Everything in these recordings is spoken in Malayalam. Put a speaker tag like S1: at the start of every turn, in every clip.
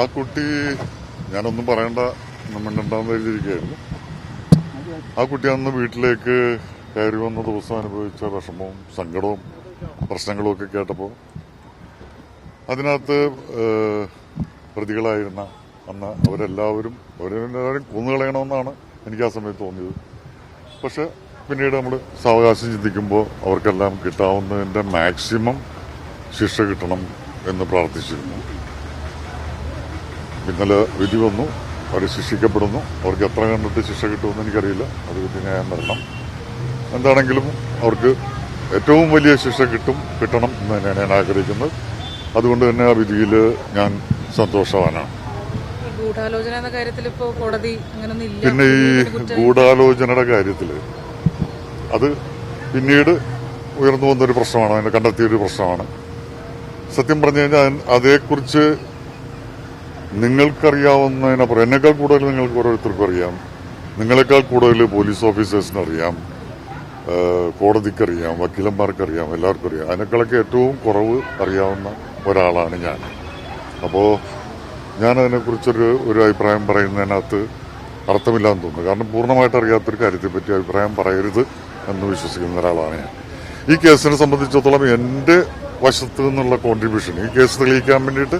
S1: ആ കുട്ടി ഞാനൊന്നും പറയണ്ട മിണ്ടണ്ടെന്ന് എഴുതിയിരിക്കുകയായിരുന്നു. ആ കുട്ടി അന്ന് വീട്ടിലേക്ക് കയറി വന്ന ദിവസം അനുഭവിച്ച വിഷമവും സങ്കടവും പ്രശ്നങ്ങളും ഒക്കെ കേട്ടപ്പോൾ അതിനകത്ത് പ്രതികളായിരുന്ന അന്ന് അവരെല്ലാവരും കൊന്നുകളയണമെന്നാണ് എനിക്ക് ആ സമയത്ത് തോന്നിയത്. പക്ഷെ പിന്നീട് നമ്മൾ സാവകാശം ചിന്തിക്കുമ്പോൾ അവർക്കെല്ലാം കിട്ടാവുന്നതിൻ്റെ മാക്സിമം ശിക്ഷ കിട്ടണം എന്ന് പ്രാർത്ഥിച്ചിരുന്നു. ഇന്നലെ വിധി വന്നു, അവർ ശിക്ഷിക്കപ്പെടുന്നു. അവർക്ക് എത്ര കണ്ടിട്ട് ശിക്ഷ കിട്ടുമെന്ന് എനിക്കറിയില്ല, അത് വിധിന്യായം വരണം. എന്താണെങ്കിലും അവർക്ക് ഏറ്റവും വലിയ ശിക്ഷ കിട്ടണം എന്ന് തന്നെയാണ് ഞാൻ ആഗ്രഹിക്കുന്നത്. അതുകൊണ്ട് തന്നെ ആ വിധിയിൽ ഞാൻ സന്തോഷവാനാണ്. പിന്നെ ഈ ഗൂഢാലോചനയുടെ കാര്യത്തിൽ അത് പിന്നീട് ഉയർന്നു വന്നൊരു പ്രശ്നമാണ്, അതിനെ കണ്ടെത്തിയൊരു പ്രശ്നമാണ്. സത്യം പറഞ്ഞു കഴിഞ്ഞാൽ അതേക്കുറിച്ച് നിങ്ങൾക്കറിയാവുന്നതിനപ്പുറം എന്നേക്കാൾ കൂടുതൽ നിങ്ങൾക്ക് ഓരോരുത്തർക്കും അറിയാം. നിങ്ങളെക്കാൾ കൂടുതൽ പോലീസ് ഓഫീസേഴ്സിനറിയാം, കോടതിക്കറിയാം, വക്കീലന്മാർക്കറിയാം, എല്ലാവർക്കും അറിയാം. അതിനേക്കാളൊക്കെ ഏറ്റവും കുറവ് അറിയാവുന്ന ഒരാളാണ് ഞാൻ. അപ്പോൾ ഞാനതിനെക്കുറിച്ചൊരു അഭിപ്രായം പറയുന്നതിനകത്ത് അർത്ഥമില്ലാന്ന് തോന്നുന്നു. കാരണം പൂർണ്ണമായിട്ട് അറിയാത്തൊരു കാര്യത്തെപ്പറ്റി അഭിപ്രായം പറയരുത് എന്ന് വിശ്വസിക്കുന്ന ഒരാളാണ് ഞാൻ. ഈ കേസിനെ സംബന്ധിച്ചിടത്തോളം എൻ്റെ വശത്തു നിന്നുള്ള കോൺട്രിബ്യൂഷൻ, ഈ കേസ് തെളിയിക്കാൻ വേണ്ടിയിട്ട്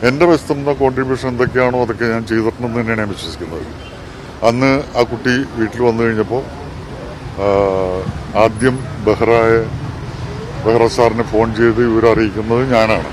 S1: എൻ്റെ വശത്തു നിന്ന കോൺട്രിബ്യൂഷൻ എന്തൊക്കെയാണോ അതൊക്കെ ഞാൻ ചെയ്തിട്ടുണ്ടെന്ന് തന്നെയാണ് ഞാൻ വിശ്വസിക്കുന്നത്. അന്ന് ആ കുട്ടി വീട്ടിൽ വന്നു കഴിഞ്ഞപ്പോൾ ആദ്യം ബെഹ്റ സാറിനെ ഫോൺ ചെയ്ത് ഇവരെ അറിയിക്കുന്നത് ഞാനാണ്.